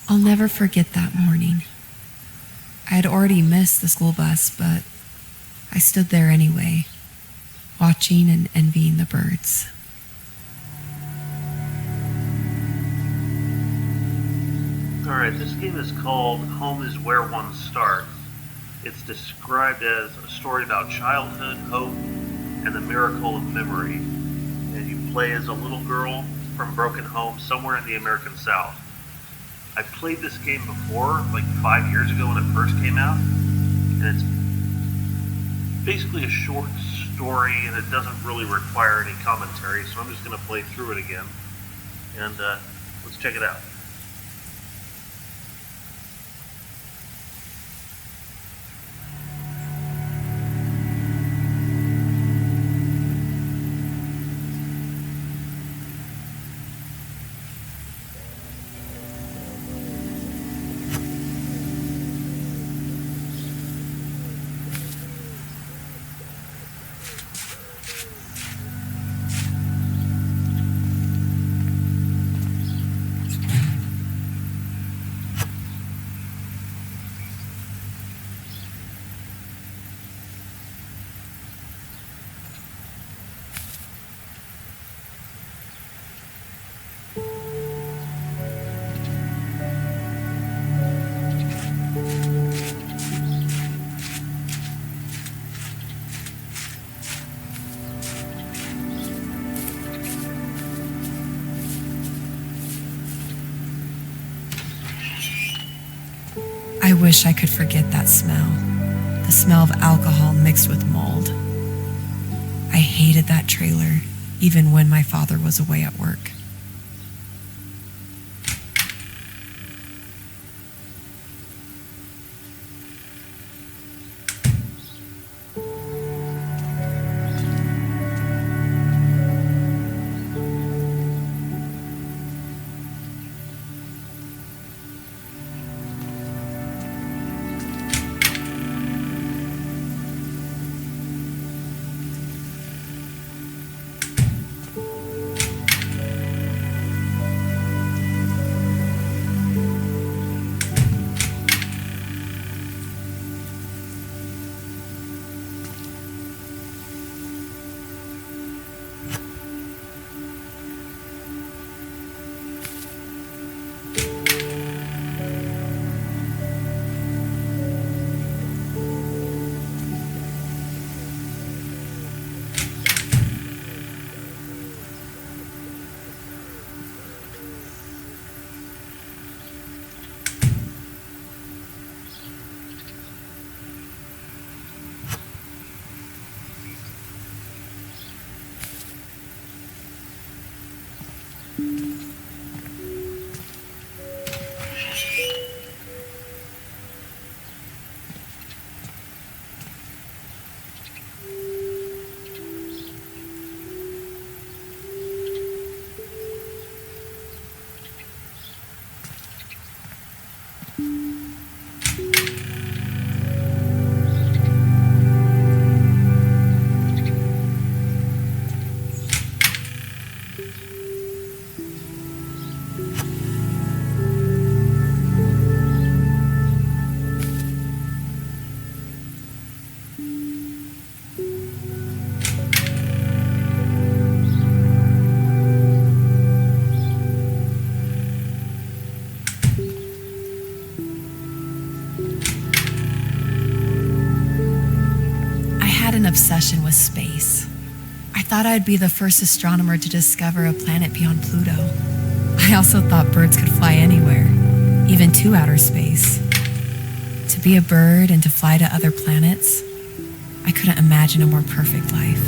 I'll never forget that morning. I had already missed the school bus, but I stood there anyway, watching and envying the birds. Alright, this game is called Home is Where One Starts. It's described as a story about childhood, hope, and the miracle of memory. And you play as a little girl from a broken home somewhere in the American South. I played this game before, like 5 years ago when it first came out, and it's basically a short story and it doesn't really require any commentary, so I'm just going to play through it again. And let's check it out. I wish I could forget that smell, the smell of alcohol mixed with mold. I hated that trailer, even when my father was away at work. Obsession with space. I thought I'd be the first astronomer to discover a planet beyond Pluto. I also thought birds could fly anywhere, even to outer space. To be a bird and to fly to other planets, I couldn't imagine a more perfect life.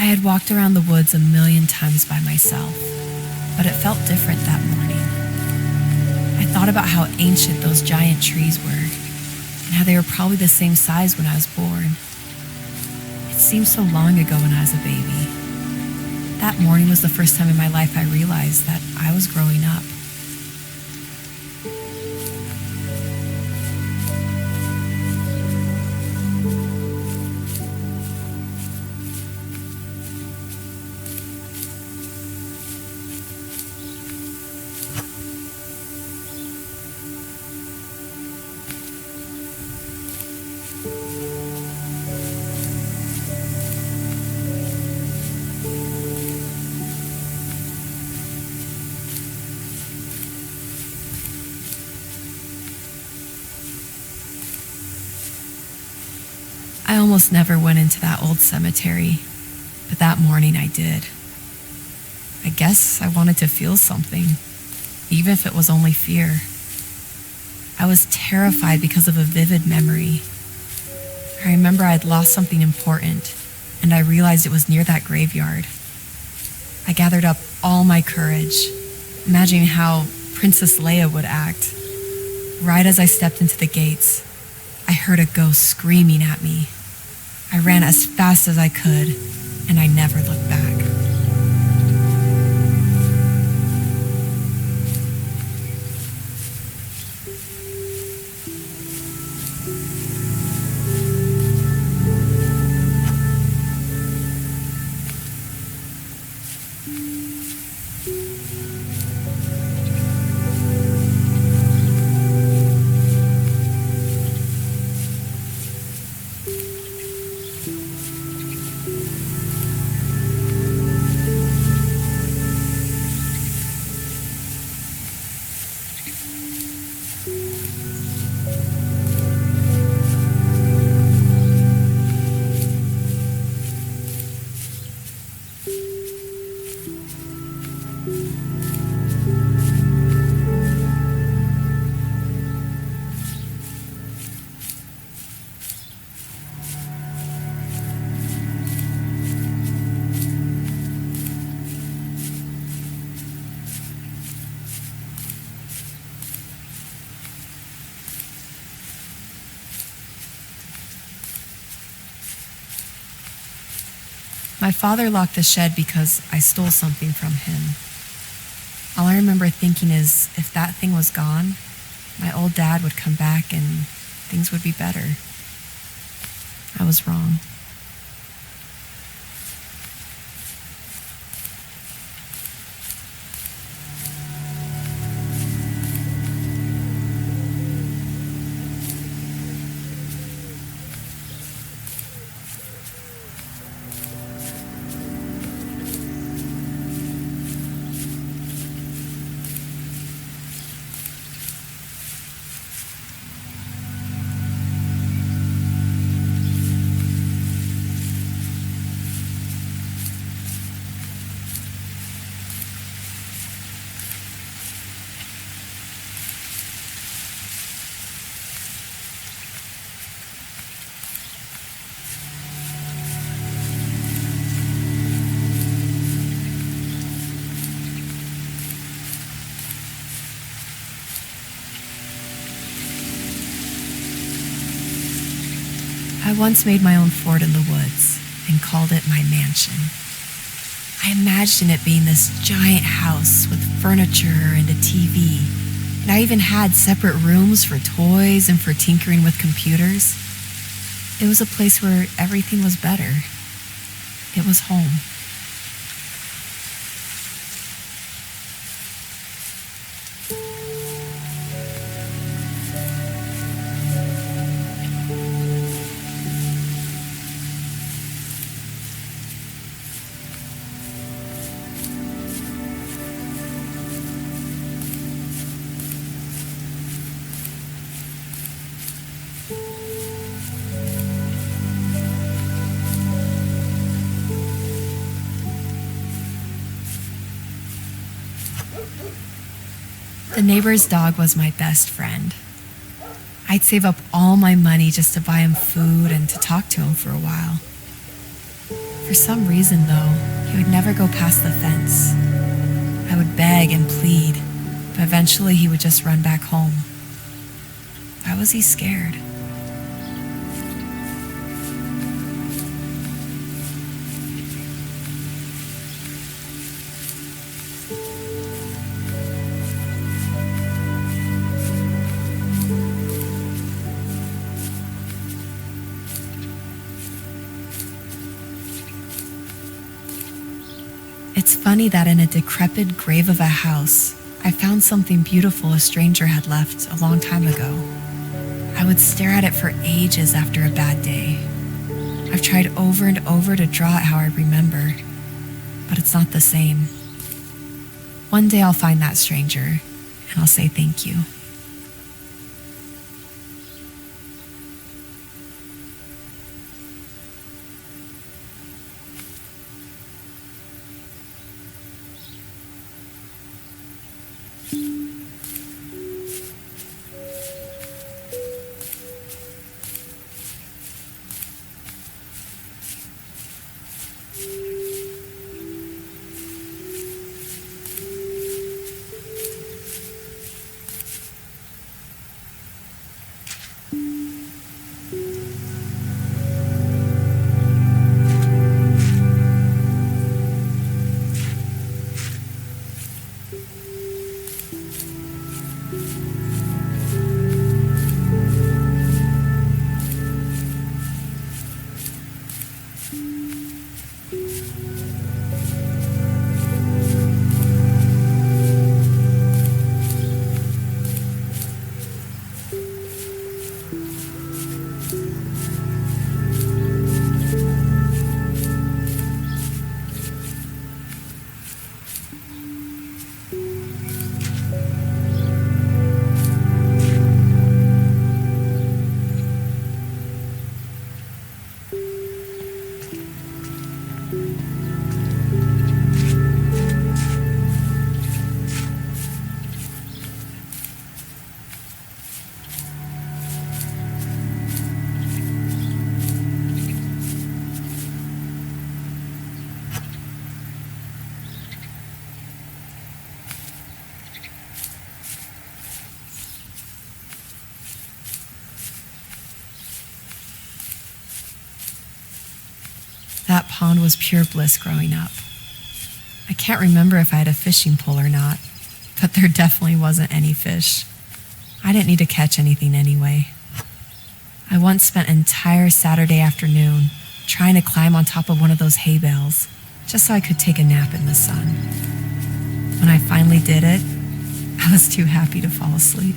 I had walked around the woods a million times by myself, but it felt different that morning. I thought about how ancient those giant trees were, and how they were probably the same size when I was born. It seemed so long ago when I was a baby. That morning was the first time in my life I realized that I was growing up. I almost never went into that old cemetery, but that morning I did. I guess I wanted to feel something, even if it was only fear. I was terrified because of a vivid memory. I remember I'd lost something important, and I realized it was near that graveyard. I gathered up all my courage, imagining how Princess Leia would act. Right as I stepped into the gates, I heard a ghost screaming at me. I ran as fast as I could, and I never looked back. My father locked the shed because I stole something from him. All I remember thinking is if that thing was gone, my old dad would come back and things would be better. I was wrong. I once made my own fort in the woods and called it my mansion. I imagined it being this giant house with furniture and a TV, and I even had separate rooms for toys and for tinkering with computers. It was a place where everything was better. It was home. The neighbor's dog was my best friend. I'd save up all my money just to buy him food and to talk to him for a while. For some reason, though, he would never go past the fence. I would beg and plead, but eventually he would just run back home. Why was he scared? It's funny that in a decrepit grave of a house, I found something beautiful a stranger had left a long time ago. I would stare at it for ages after a bad day. I've tried over and over to draw it how I remember, but it's not the same. One day I'll find that stranger, and I'll say thank you. That pond was pure bliss growing up. I can't remember if I had a fishing pole or not, but there definitely wasn't any fish. I didn't need to catch anything anyway. I once spent an entire Saturday afternoon trying to climb on top of one of those hay bales just so I could take a nap in the sun. When I finally did it, I was too happy to fall asleep.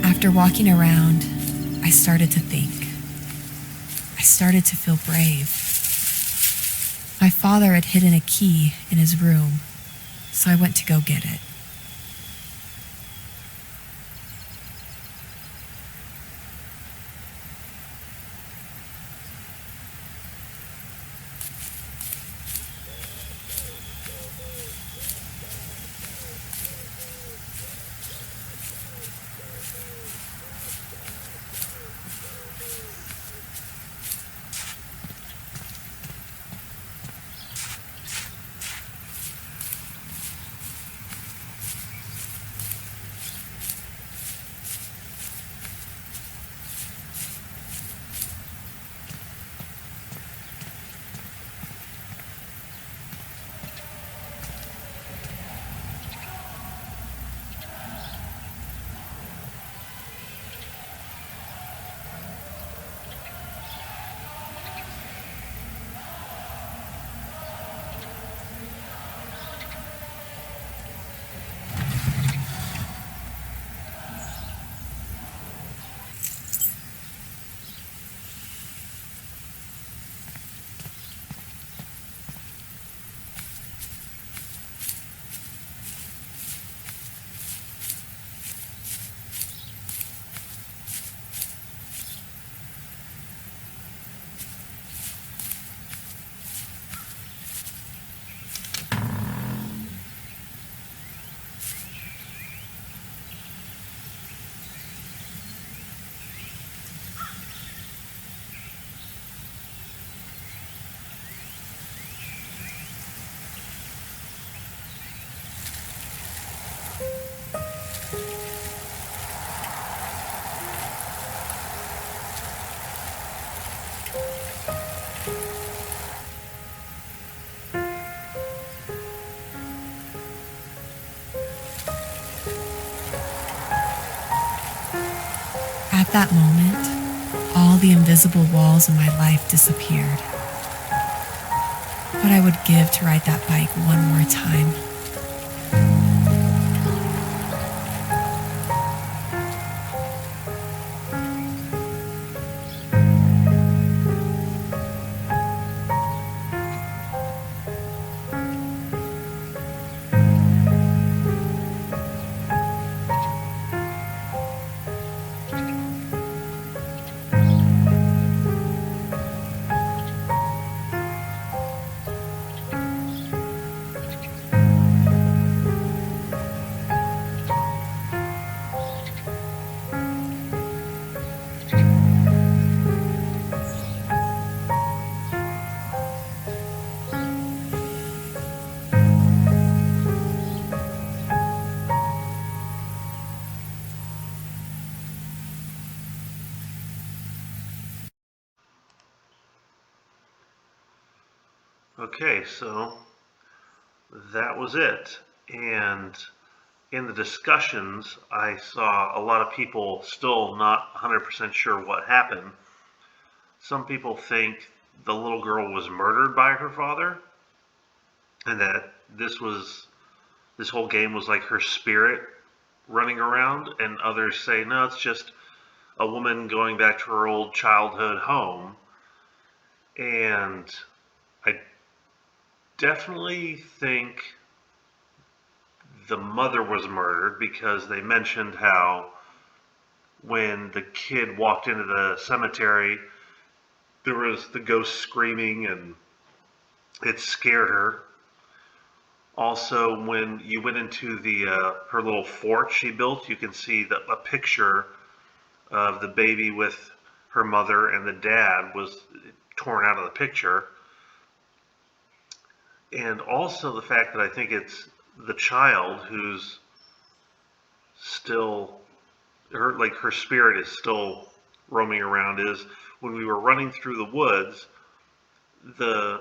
After walking around, I started to think. I started to feel brave. My father had hidden a key in his room, so I went to go get it. At that moment, all the invisible walls in my life disappeared. What I would give to ride that bike one more time. Okay, so that was it. And in the discussions, I saw a lot of people still not 100% sure what happened. Some people think the little girl was murdered by her father, and that this whole game was like her spirit running around, and others say no, it's just a woman going back to her old childhood home. And I definitely think the mother was murdered, because they mentioned how when the kid walked into the cemetery, there was the ghost screaming and it scared her. Also, when you went into the her little fort she built, you can see a picture of the baby with her mother, and the dad was torn out of the picture. And also the fact that I think it's the child who's still, her spirit is still roaming around, is when we were running through the woods, the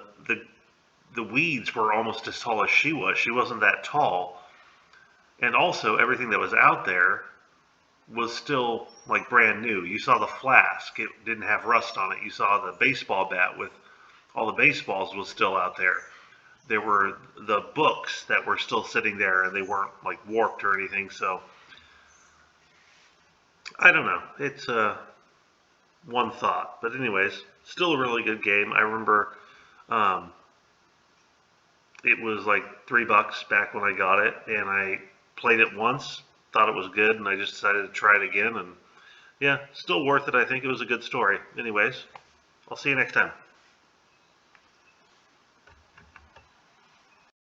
weeds were almost as tall as she was. She wasn't that tall. And also everything that was out there was still like brand new. You saw the flask, it didn't have rust on it. You saw the baseball bat with all the baseballs was still out there. There were the books that were still sitting there, and they weren't like warped or anything. So I don't know. It's one thought, but anyways, still a really good game. I remember it was like $3 back when I got it, and I played it once, thought it was good, and I just decided to try it again. And yeah, still worth it. I think it was a good story. Anyways, I'll see you next time.